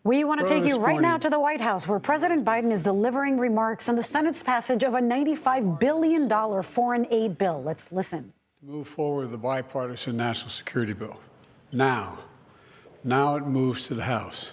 We want to take you right now to the White House, where President Biden is delivering remarks on the Senate's passage of a $95 billion foreign aid bill. Let's listen. Move forward the bipartisan national security bill. Now it moves to the House.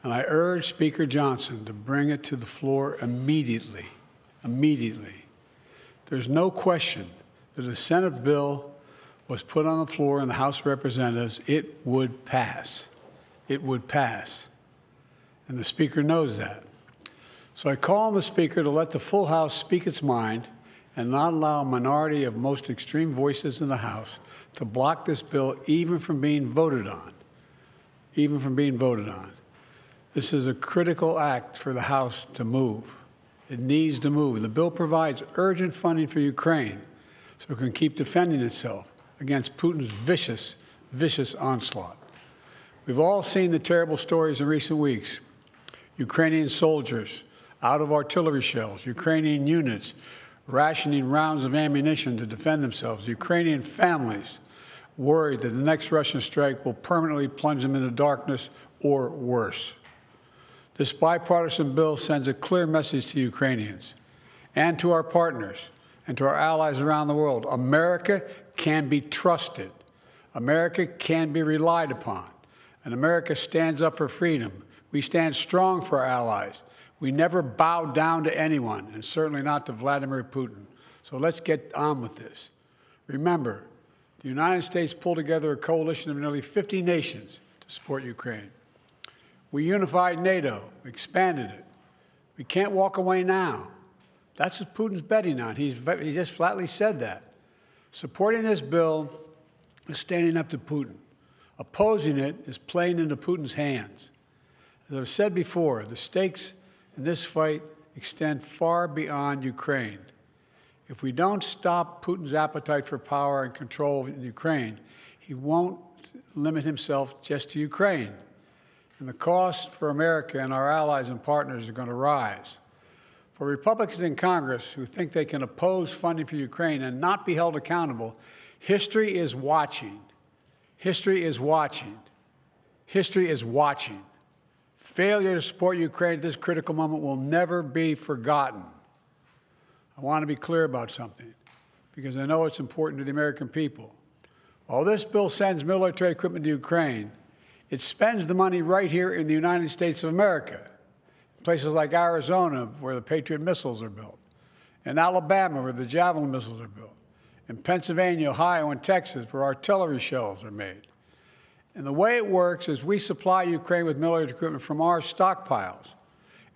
And I urge Speaker Johnson to bring it to the floor immediately. There's no question that if the Senate bill was put on the floor in the House of Representatives, it would pass. It would pass. And the Speaker knows that. So I call on the Speaker to let the full House speak its mind and not allow a minority of most extreme voices in the House to block this bill even from being voted on. This is a critical act for the House to move. It needs to move. The bill provides urgent funding for Ukraine so it can keep defending itself against Putin's vicious onslaught. We've all seen the terrible stories in recent weeks. Ukrainian soldiers out of artillery shells, Ukrainian units rationing rounds of ammunition to defend themselves, Ukrainian families worried that the next Russian strike will permanently plunge them into darkness or worse. This bipartisan bill sends a clear message to Ukrainians and to our partners and to our allies around the world. America can be trusted. America can be relied upon. And America stands up for freedom. We stand strong for our allies. We never bow down to anyone, and certainly not to Vladimir Putin. So let's get on with this. Remember, the United States pulled together a coalition of nearly 50 nations to support Ukraine. We unified NATO, expanded it. We can't walk away now. That's what Putin's betting on. He just flatly said that. Supporting this bill is standing up to Putin. Opposing it is playing into Putin's hands. As I've said before, the stakes in this fight extend far beyond Ukraine. If we don't stop Putin's appetite for power and control in Ukraine, he won't limit himself just to Ukraine. And the cost for America and our allies and partners are going to rise. For Republicans in Congress who think they can oppose funding for Ukraine and not be held accountable, history is watching. History is watching. History is watching. Failure to support Ukraine at this critical moment will never be forgotten. I want to be clear about something, because I know it's important to the American people. While this bill sends military equipment to Ukraine, it spends the money right here in the United States of America, in places like Arizona, where the Patriot missiles are built, in Alabama, where the Javelin missiles are built, in Pennsylvania, Ohio, and Texas, where artillery shells are made. And the way it works is we supply Ukraine with military equipment from our stockpiles,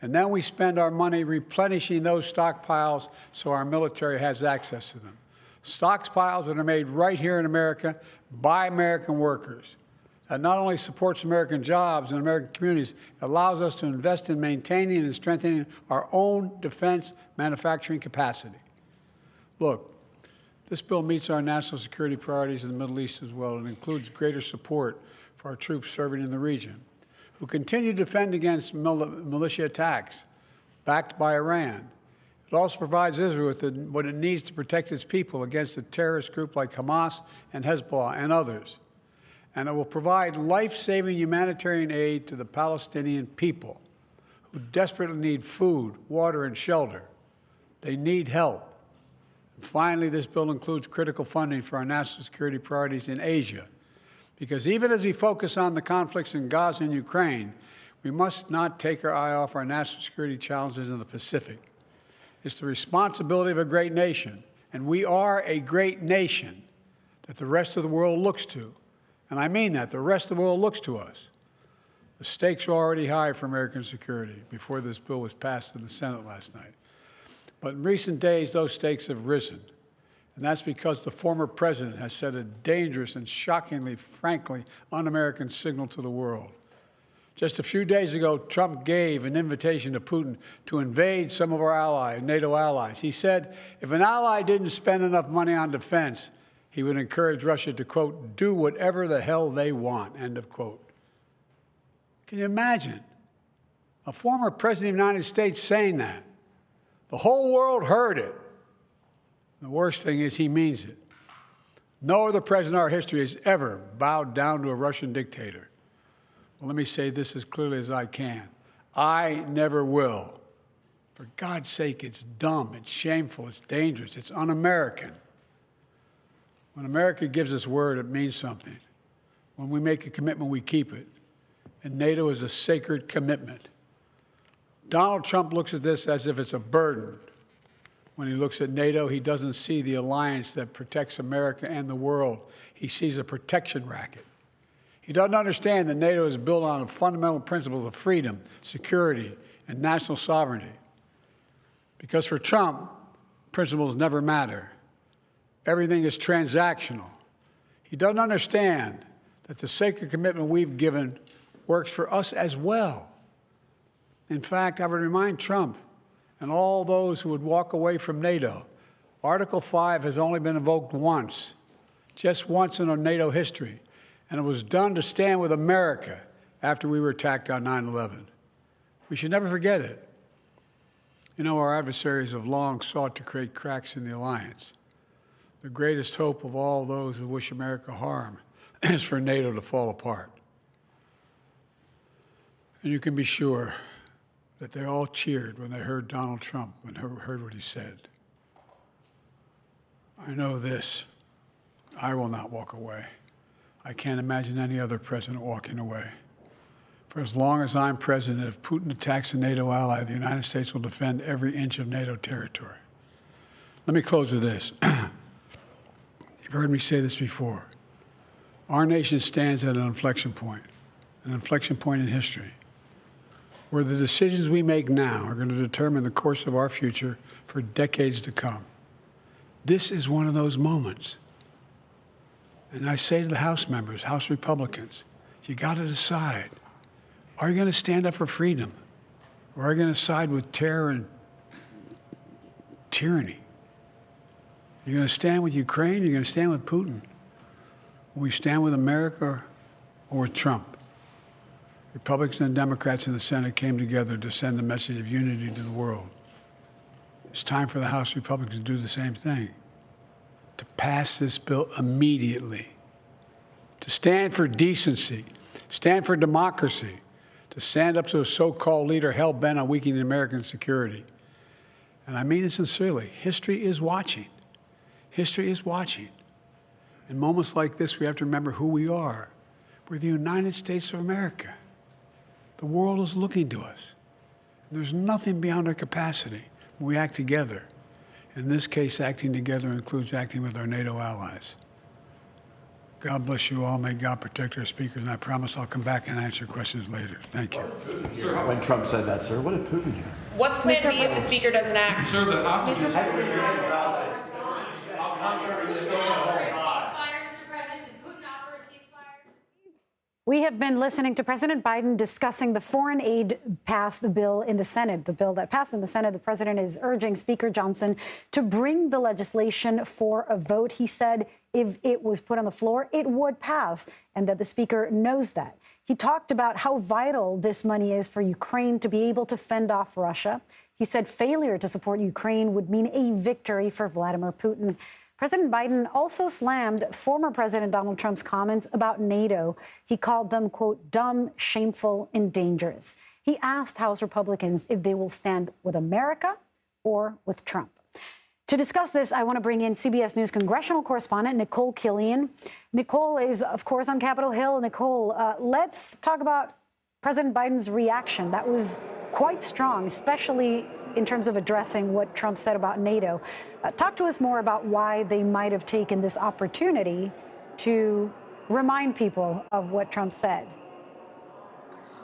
and then we spend our money replenishing those stockpiles so our military has access to them. Stockpiles that are made right here in America by American workers. That not only supports American jobs and American communities, it allows us to invest in maintaining and strengthening our own defense manufacturing capacity. Look, this bill meets our national security priorities in the Middle East as well, and includes greater support for our troops serving in the region, who continue to defend against militia attacks backed by Iran. It also provides Israel with what it needs to protect its people against a terrorist group like Hamas and Hezbollah and others. And it will provide life-saving humanitarian aid to the Palestinian people, who desperately need food, water, and shelter. They need help. And finally, this bill includes critical funding for our national security priorities in Asia, because even as we focus on the conflicts in Gaza and Ukraine, we must not take our eye off our national security challenges in the Pacific. It's the responsibility of a great nation, and we are a great nation that the rest of the world looks to. And I mean that. The rest of the world looks to us. The stakes are already high for American security before this bill was passed in the Senate last night. But in recent days, those stakes have risen. And that's because the former president has sent a dangerous and shockingly, frankly, un-American signal to the world. Just a few days ago, Trump gave an invitation to Putin to invade some of our allies, NATO allies. He said if an ally didn't spend enough money on defense, he would encourage Russia to, quote, do whatever the hell they want, end of quote. Can you imagine a former president of the United States saying that? The whole world heard it. The worst thing is he means it. No other president in our history has ever bowed down to a Russian dictator. Well, let me say this as clearly as I can. I never will. For God's sake, it's dumb, it's shameful, it's dangerous, it's un-American. When America gives us word, it means something. When we make a commitment, we keep it. And NATO is a sacred commitment. Donald Trump looks at this as if it's a burden. When he looks at NATO, he doesn't see the alliance that protects America and the world. He sees a protection racket. He doesn't understand that NATO is built on the fundamental principles of freedom, security, and national sovereignty. Because for Trump, principles never matter. Everything is transactional. He doesn't understand that the sacred commitment we've given works for us as well. In fact, I would remind Trump and all those who would walk away from NATO, Article 5 has only been invoked once, just once in our NATO history, and it was done to stand with America after we were attacked on 9/11. We should never forget it. You know, our adversaries have long sought to create cracks in the alliance. The greatest hope of all those who wish America harm is for NATO to fall apart. And you can be sure that they all cheered when they heard Donald Trump and heard what he said. I know this, I will not walk away. I can't imagine any other president walking away. For as long as I'm president, if Putin attacks a NATO ally, the United States will defend every inch of NATO territory. Let me close with this. You've heard me say this before. Our nation stands at an inflection point in history, where the decisions we make now are going to determine the course of our future for decades to come. This is one of those moments. And I say to the House members, House Republicans, you got to decide. Are you going to stand up for freedom? Or are you going to side with terror and tyranny? You're going to stand with Ukraine, you're going to stand with Putin. Will we stand with America or with Trump? Republicans and Democrats in the Senate came together to send a message of unity to the world. It's time for the House Republicans to do the same thing, to pass this bill immediately, to stand for decency, stand for democracy, to stand up to a so-called leader hell-bent on weakening American security. And I mean it sincerely. History is watching. History is watching. In moments like this, we have to remember who we are. We're the United States of America. The world is looking to us. There's nothing beyond our capacity when we act together. In this case, acting together includes acting with our NATO allies. God bless you all. May God protect our speakers. And I promise I'll come back and answer questions later. Thank you. Sir, when Trump said that, sir, what did Putin hear? What's plan B if the speaker doesn't act? Sir, the hostages. We have been listening to President Biden discussing the foreign aid passed bill in the Senate. The bill that passed in the Senate, the president is urging Speaker Johnson to bring the legislation for a vote. He said if it was put on the floor, it would pass, and that the speaker knows that. He talked about how vital this money is for Ukraine to be able to fend off Russia. He said failure to support Ukraine would mean a victory for Vladimir Putin. President Biden also slammed former President Donald Trump's comments about NATO. He called them, quote, dumb, shameful, and dangerous. He asked House Republicans if they will stand with America or with Trump. To discuss this, I want to bring in CBS News congressional correspondent Nikole Killion. Nikole is, of course, on Capitol Hill. Nikole, let's talk about President Biden's reaction. That was quite strong, especially in terms of addressing what Trump said about NATO. Talk to us more about why they might have taken this opportunity to remind people of what Trump said.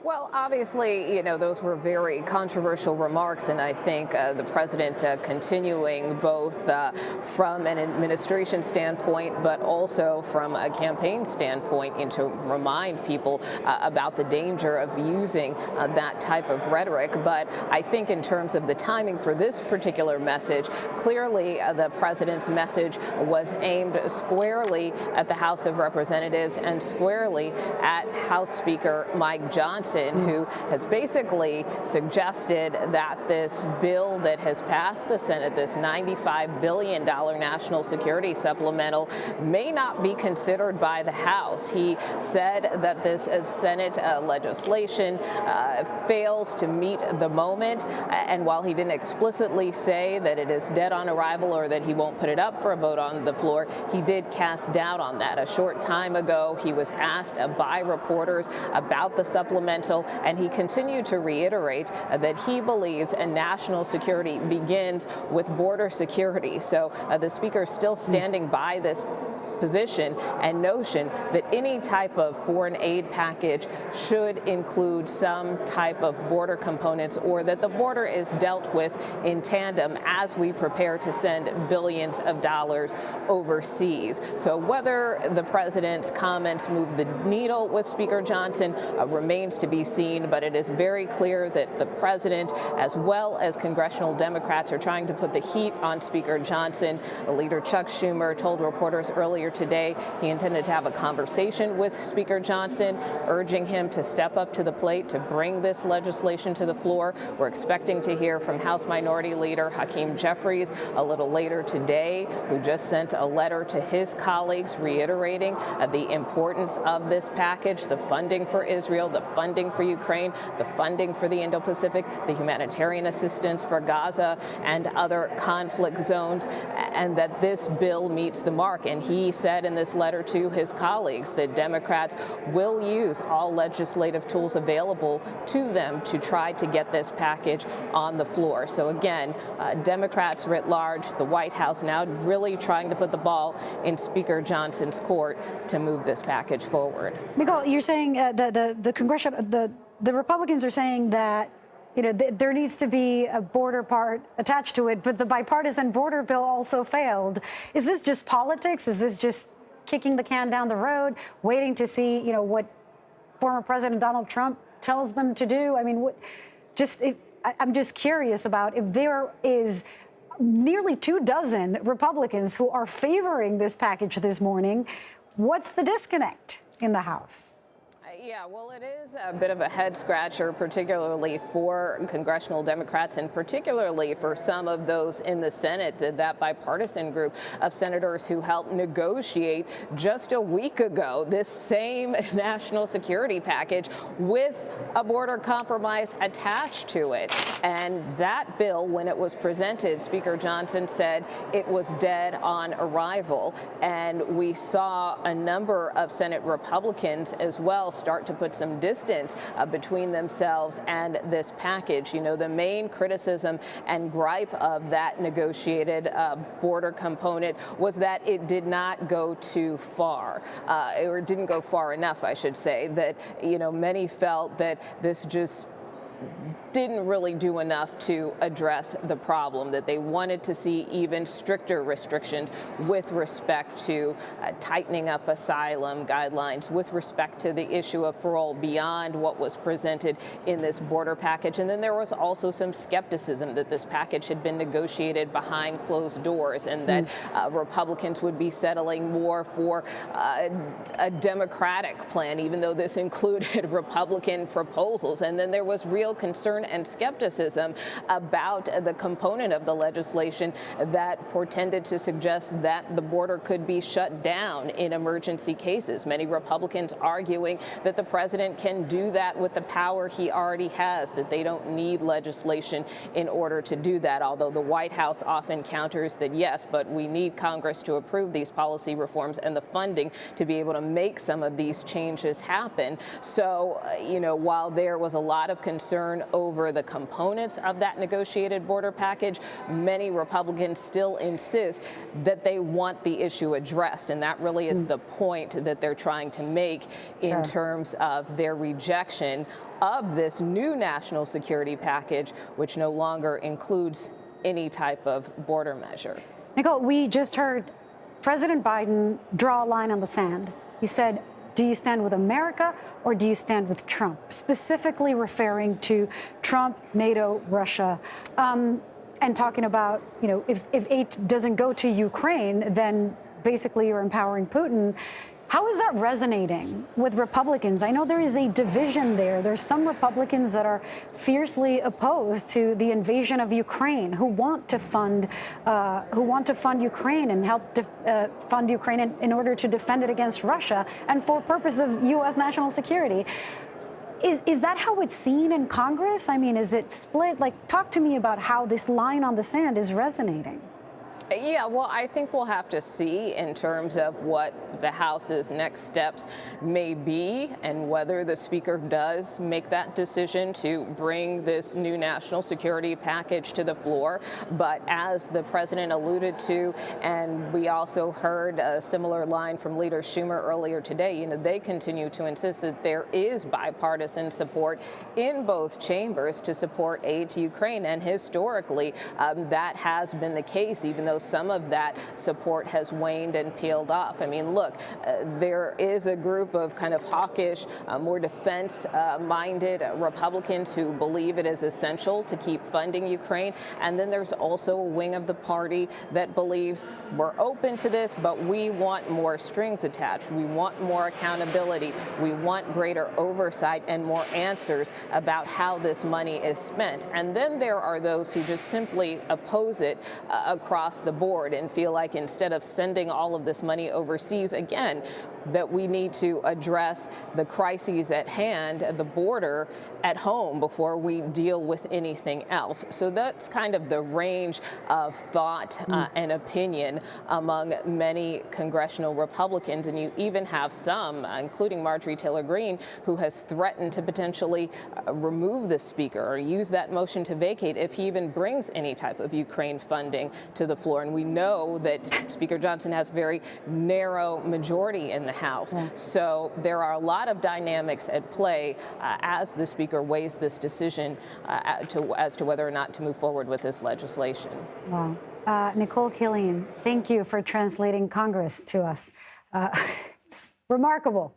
Well, obviously, you know, those were very controversial remarks, and I think the president continuing both from an administration standpoint, but also from a campaign standpoint, to remind people about the danger of using that type of rhetoric. But I think in terms of the timing for this particular message, clearly the president's message was aimed squarely at the House of Representatives and squarely at House Speaker Mike Johnson. Johnson, who has basically suggested that this bill that has passed the Senate, this $95 billion national security supplemental, may not be considered by the House. He said that this Senate legislation fails to meet the moment, and while he didn't explicitly say that it is dead on arrival or that he won't put it up for a vote on the floor, he did cast doubt on that. A short time ago, he was asked by reporters about the supplemental, and he continued to reiterate that he believes national security begins with border security. So the speaker is still standing by this position and notion that any type of foreign aid package should include some type of border components, or that the border is dealt with in tandem as we prepare to send billions of dollars overseas. So whether the president's comments move the needle with Speaker Johnson remains to be seen, but it is very clear that the president, as well as congressional Democrats, are trying to put the heat on Speaker Johnson. Leader Chuck Schumer told reporters earlier today he intended to have a conversation with Speaker Johnson, urging him to step up to the plate to bring this legislation to the floor. We're expecting to hear from House Minority Leader Hakeem Jeffries a little later today, who just sent a letter to his colleagues reiterating the importance of this package, the funding for Israel, the funding for Ukraine, the funding for the Indo-Pacific, the humanitarian assistance for Gaza and other conflict zones, and that this bill meets the mark. And he said in this letter to his colleagues that Democrats will use all legislative tools available to them to try to get this package on the floor. So again, Democrats writ large, the White House now really trying to put the ball in Speaker Johnson's court to move this package forward. Nikole, you're saying the Congressional, the Republicans are saying that there needs to be a border part attached to it, but the bipartisan border bill also failed. Is this just politics? Is this just kicking the can down the road, waiting to see, what former President Donald Trump tells them to do? I mean, I'm just curious about if there is nearly 24 Republicans who are favoring this package this morning. What's the disconnect in the House? Yeah, well, it is a bit of a head scratcher, particularly for congressional Democrats and particularly for some of those in the Senate, that bipartisan group of senators who helped negotiate just a week ago this same national security package with a border compromise attached to it. And that bill, when it was presented, Speaker Johnson said it was dead on arrival. And we saw a number of Senate Republicans as well start to put some distance between themselves and this package. The main criticism and gripe of that negotiated border component was that it did not go too far, or didn't go far enough, I should say, that, many felt that this just didn't really do enough to address the problem, that they wanted to see even stricter restrictions with respect to tightening up asylum guidelines, with respect to the issue of parole beyond what was presented in this border package. And then there was also some skepticism that this package had been negotiated behind closed doors and that Republicans would be settling more for a Democratic plan, even though this included Republican proposals. And then there was real concern and skepticism about the component of the legislation that portended to suggest that the border could be shut down in emergency cases. Many Republicans arguing that the president can do that with the power he already has, that they don't need legislation in order to do that, although the White House often counters that, yes, but we need Congress to approve these policy reforms and the funding to be able to make some of these changes happen. So, while there was a lot of concern over the components of that negotiated border package, many Republicans still insist that they want the issue addressed. And that really is the point that they're trying to make in terms of their rejection of this new national security package, which no longer includes any type of border measure. Nikole, we just heard President Biden draw a line on the sand. He said, do you stand with America or do you stand with Trump? Specifically referring to Trump, NATO, Russia, and talking about, if aid doesn't go to Ukraine, then basically you're empowering Putin. How is that resonating with Republicans? I know there is a division there. There's some Republicans that are fiercely opposed to the invasion of Ukraine, who want to fund Ukraine and help fund Ukraine in order to defend it against Russia and for purpose of U.S. national security. Is that how it's seen in Congress? I mean, is it split? Like, talk to me about how this line on the sand is resonating. Yeah, well, I think we'll have to see in terms of what the House's next steps may be and whether the Speaker does make that decision to bring this new national security package to the floor. But as the president alluded to, and we also heard a similar line from Leader Schumer earlier today, they continue to insist that there is bipartisan support in both chambers to support aid to Ukraine. And historically, that has been the case, even though some of that support has waned and peeled off. I mean, look, there is a group of kind of hawkish, more defense-minded Republicans who believe it is essential to keep funding Ukraine. And then there's also a wing of the party that believes we're open to this, but we want more strings attached. We want more accountability. We want greater oversight and more answers about how this money is spent. And then there are those who just simply oppose it across the board and feel like instead of sending all of this money overseas, again, that we need to address the crises at hand at the border at home before we deal with anything else. So that's kind of the range of thought and opinion among many congressional Republicans. And you even have some, including Marjorie Taylor Greene, who has threatened to potentially remove the Speaker or use that motion to vacate if he even brings any type of Ukraine funding to the floor. And we know that Speaker Johnson has a very narrow majority in the House. Yeah. So there are a lot of dynamics at play as the Speaker weighs this decision as to whether or not to move forward with this legislation. Wow. Nikole Killion, thank you for translating Congress to us. It's remarkable.